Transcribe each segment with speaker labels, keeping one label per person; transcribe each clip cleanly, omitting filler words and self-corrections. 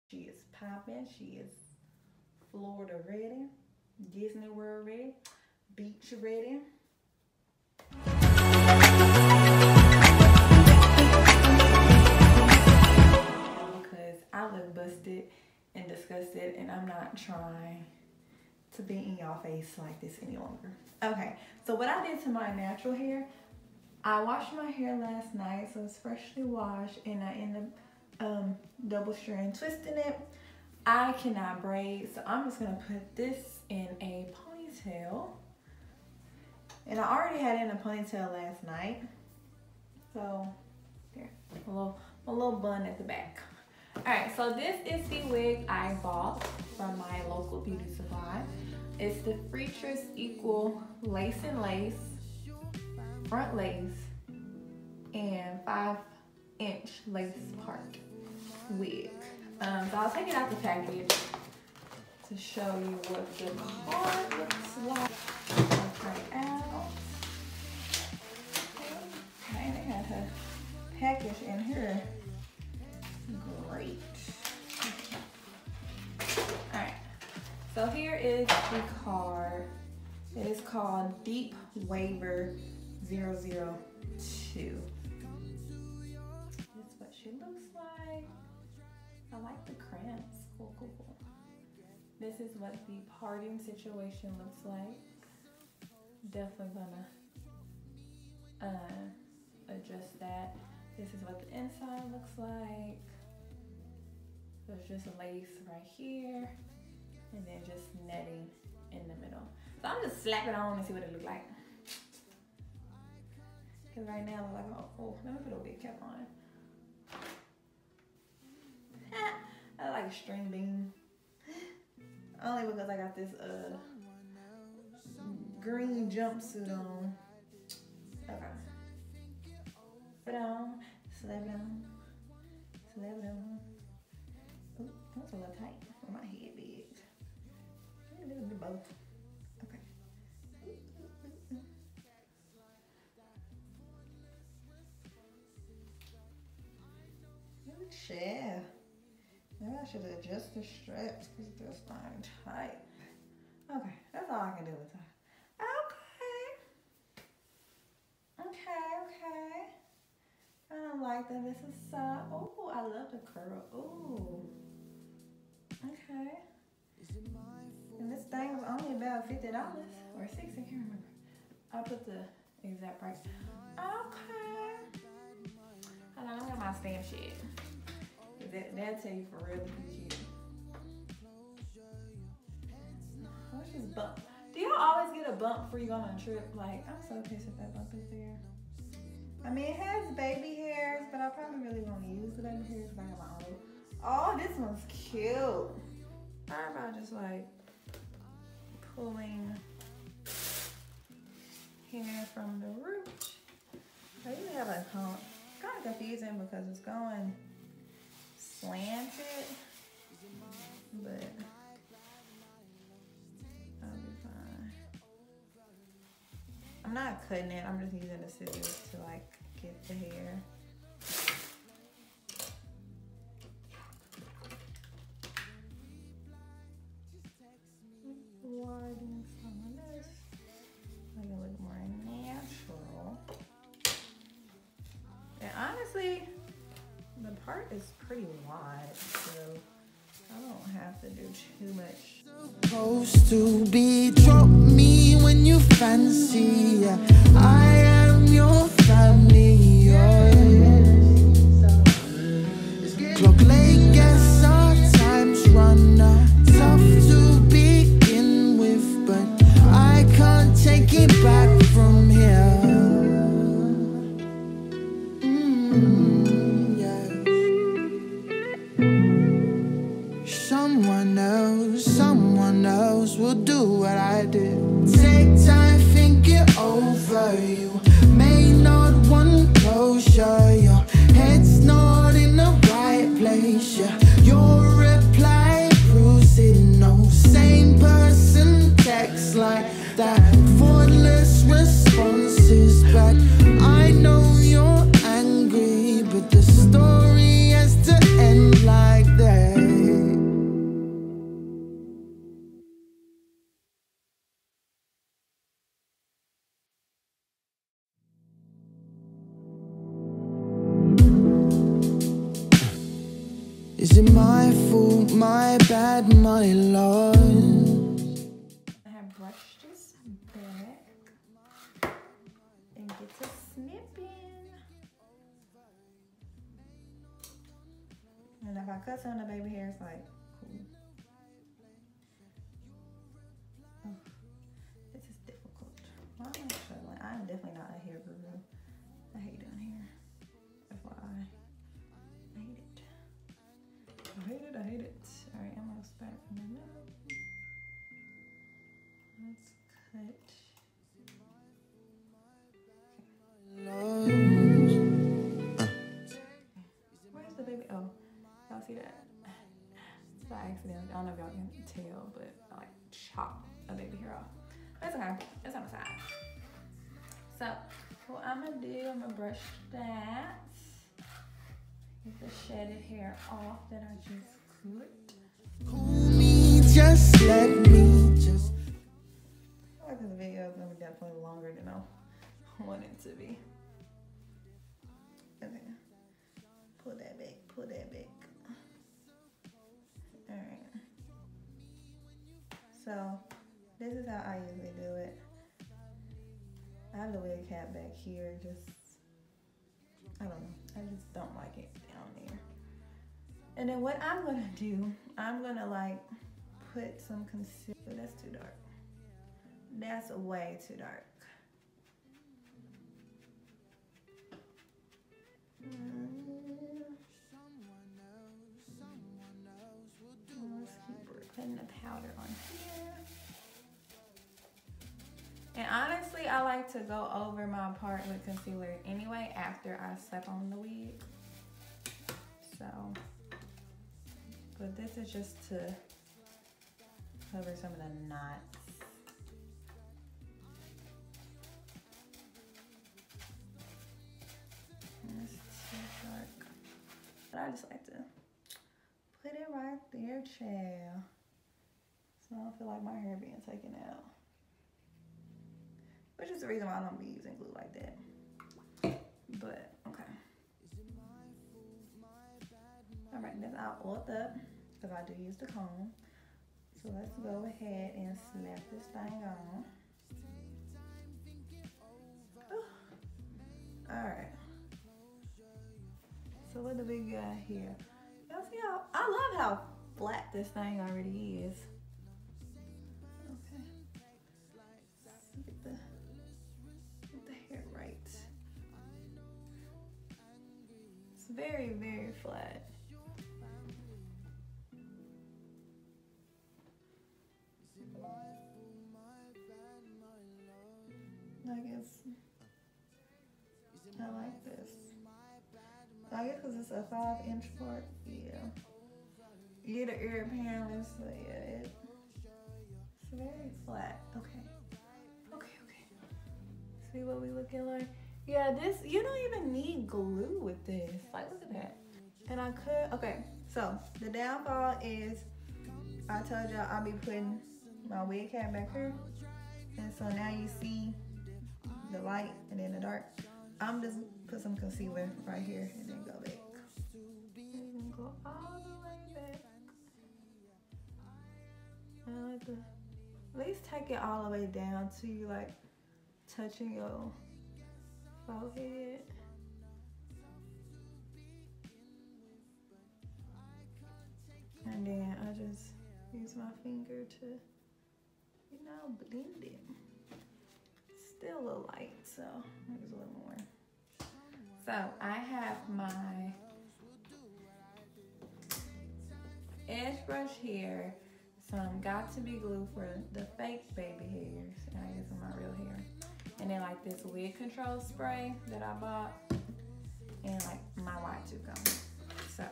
Speaker 1: She is popping. She is Florida ready, Disney World ready, beach ready. Because I look busted and disgusted, and I'm not trying to be in y'all face like this any longer. Okay, so what I did to my natural hair, I washed my hair last night, so it's freshly washed, and I ended up double strand twisting it. I cannot braid, so I'm just gonna put this in a ponytail. And I already had it in a ponytail last night. So there, a little bun at the back. Alright, so this is the wig I bought from my local beauty supply. It's the Freatress Equal Lace and Lace, front lace, and 5-inch lace part wig. So I'll take it out the package to show you what the card looks like. I'll try it out. Man, they had her package in here. Great. Alright, so here is the card. It is called Deep Waver 002. That's what she looks like. I like the cramps. Cool, cool, cool. This is what the parting situation looks like. Definitely gonna adjust that. This is what the inside looks like. There's just a lace right here, and then just netting in the middle. So I'm just slapping it on and see what it looks like. Cause right now I'm like, oh, let me put a wig cap on. I like a string bean. Only because I got this green jumpsuit on. Okay. Put it on, slap it on, slap it on. Ooh, that's a little tight for my head big. A little bit both. Okay. Good share. Maybe I should adjust the straps because they're starting tight. Okay, that's all I can do with that. Okay. I don't like that. This is soft. Oh, I love the curl. Oh. Okay. And this thing was only about $50 or $60, I can't remember. I'll put the exact price. Okay. Hold on, I got my stamp sheet. That'll tell you for real if you cute. What's this bump? Do y'all always get a bump before you go on a trip? Like, I'm so pissed if that bump is there. I mean, it has baby hairs, but I probably really won't use the baby hairs because I got my own. Oh, this one's cute. How about just like pulling hair from the root? I usually have a hump. It's kind of confusing because it's going slanted, but I'll be fine. I'm not cutting it, I'm just using the scissors to like get the hair. Widen some of this, make it look more natural. And honestly, the part is pretty wide, so I don't have to do too much.
Speaker 2: Supposed to be drop me when you fancy. I am your family. Clock late, guess our time's run out. Tough to begin with, but I can't take it back from here. Someone else will do what I did. Take time, think it over. You may not want closure. Your head's not in the right place. Yeah. Your reply proves it. No same person text like that. Thoughtless responses back. I know you're angry, but the story has to end like that. my fault, my bad, my loss?
Speaker 1: I have brushed this back and get to snipping. And if I cut some of the baby hair, it's like, cool. Oh, this is difficult. Why am I struggling? I'm definitely not a hair guru. I hate doing hair. FYI. I hate it. I hate it, I hate it. Alright, I'm gonna start from the middle. Let's cut. Where's the baby? Oh, y'all see that? By accident. I don't know if y'all can tell, but I like chop a baby hair off. That's okay. It's on the side. So, what I'm gonna do, I'm gonna brush that. Get the shedded hair off that I just cut.
Speaker 2: Call me, just let me just.
Speaker 1: I feel like this video is gonna be definitely longer than I want it to be. Okay. Pull that back, pull that back. Alright. So, this is how I usually do it. I have the wig cap back here, just, I don't know. I just don't like it down there. And then what I'm gonna do, I'm gonna like put some concealer. That's too dark. That's way too dark. Let's keep putting the powder on here. And honestly, I like to go over my part with concealer anyway after I slap on the wig. So, but this is just to cover some of the knots. It's too dark. But I just like to put it right there, child. So I don't feel like my hair being taken out. Which is the reason why I don't be using glue like that. But, okay. Alright, that's all oiled up, because I do use the comb. So let's go ahead and snap this thing on. Alright. So what do we got here? Y'all see how, I love how flat this thing already is. Okay. Get the hair right. It's very, very flat. I guess I like this. I guess because it's a 5-inch part. Yeah. Yeah, the ear apparently, so yeah, it's very flat. Okay. Okay. See what we looking like? Yeah, this, you don't even need glue with this. Like, look at that. And I could, okay, so the downfall is, I told y'all I'll be putting my wig cap back here. And so now you see the light and then the dark. I'm just put some concealer right here and then go back. And go all the way back. And I like to at least take it all the way down to you, like touching your forehead. And then I just use my finger to, you know, blend it. Still a little light, so maybe a little more. So I have my edge brush here. Some got to be glue for the fake baby hairs, and I guess for my real hair. And then like this wig control spray that I bought, and like my Y2 comb. So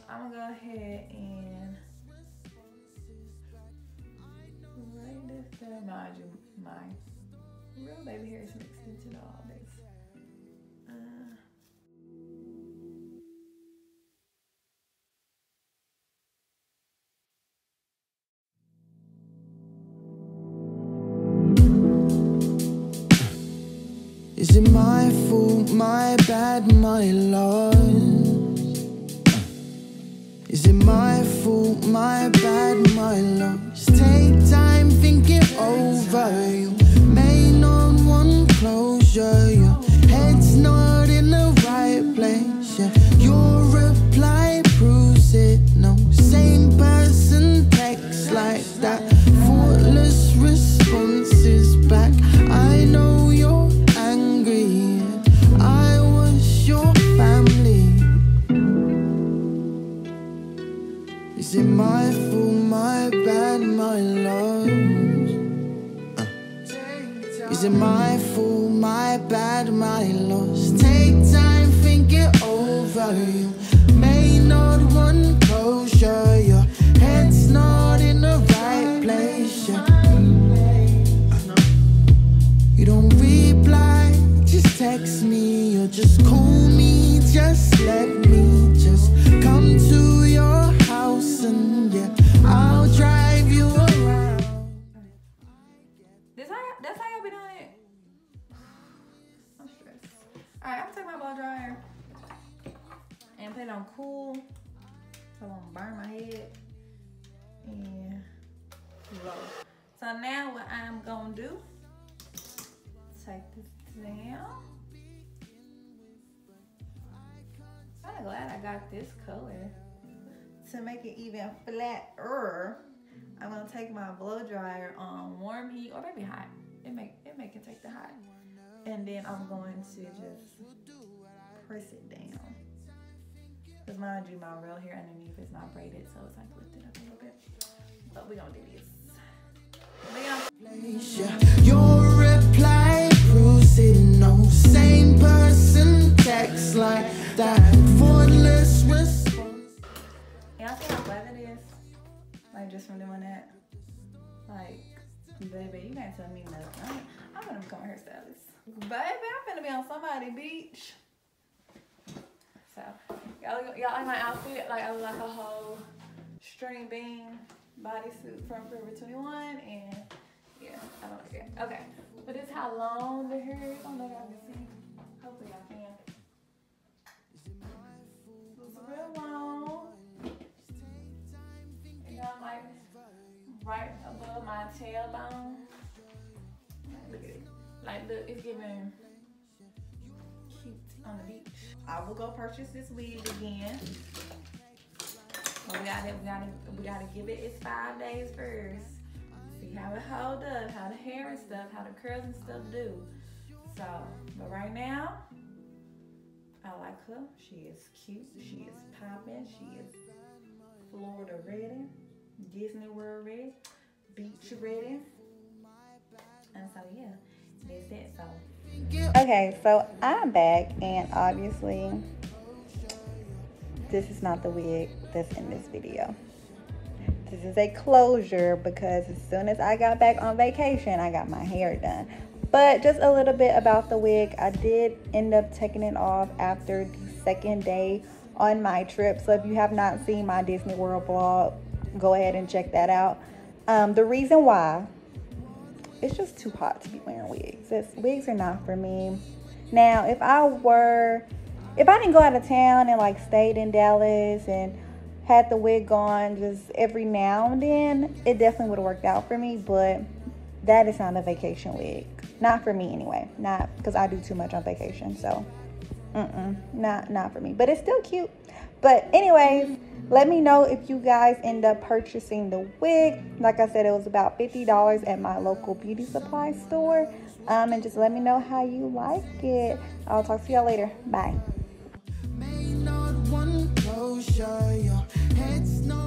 Speaker 1: I'm gonna go ahead and write this down. Mind you, my real baby hair is mixed into all this.
Speaker 2: Is it my fault, my bad, my loss? Is Is it my fault, my bad, my loss? Take time, think it over. You may not want closure. Your head's not in the right place. Yeah. Your reply proves it. No same person texts like that. Thoughtless responses back. I know you're angry. I was your family. Is it my fault, my bad, my love? Is it my fault, my bad, my loss? Take time, think it over. You may not want closure. Your head's not in the right place. You don't reply, just text me or just call me. Just let me just come to your house and yeah, I'll drive you around.
Speaker 1: That's how y'all be doing it? I'm stressed. Alright, I'm gonna take my blow dryer and put it on cool so I won't burn my head and low. So now what I'm gonna do, take this down. I'm glad I got this color. To make it even flatter, I'm gonna take my blow dryer on warm heat or maybe hot. It can take the hot. And then I'm going to just press it down. Because mind you, my real hair underneath is not braided, so it's like lifted up a little bit. But we're gonna do this.
Speaker 2: Your reply proves it. No same person text like that. Thoughtless response.
Speaker 1: Y'all see how flat it is? Like just from doing that? Like, baby, you can't tell me nothing. I'm gonna become a hairstylist. Baby, I'm gonna be on somebody's beach. So, y'all like my outfit? Like I look like a whole string bean bodysuit from Forever 21 and yeah, I don't like it. Okay, but this is how long the hair is. I don't know if y'all can see. Hopefully y'all can. It's real long. You know, like right above my tailbone. Look at it. Like look, it's giving cute on the beach. I will go purchase this wig again. But we gotta give it its 5 days first. See how it hold up, how the hair and stuff, how the curls and stuff do. So, but right now, I like her. She is cute, she is popping, she is Florida ready, Disney World ready, beach ready. And so yeah, that's it. So okay, so I'm back and obviously this is not the wig that's in this video. This is a closure because as soon as I got back on vacation, I got my hair done. But just a little bit about the wig. I did end up taking it off after the second day on my trip. So if you have not seen my Disney World vlog, go ahead and check that out. The reason why, it's just too hot to be wearing wigs. Wigs are not for me. Now, if I didn't go out of town and like stayed in Dallas and had the wig on just every now and then, it definitely would have worked out for me, but that is not a vacation wig. Not for me anyway. Not because I do too much on vacation, so not for me. But it's still cute. But anyways, let me know if you guys end up purchasing the wig. Like I said, it was about $50 at my local beauty supply store. And just let me know how you like it. I'll talk to y'all later. Bye.
Speaker 2: May not want closure. Your head's not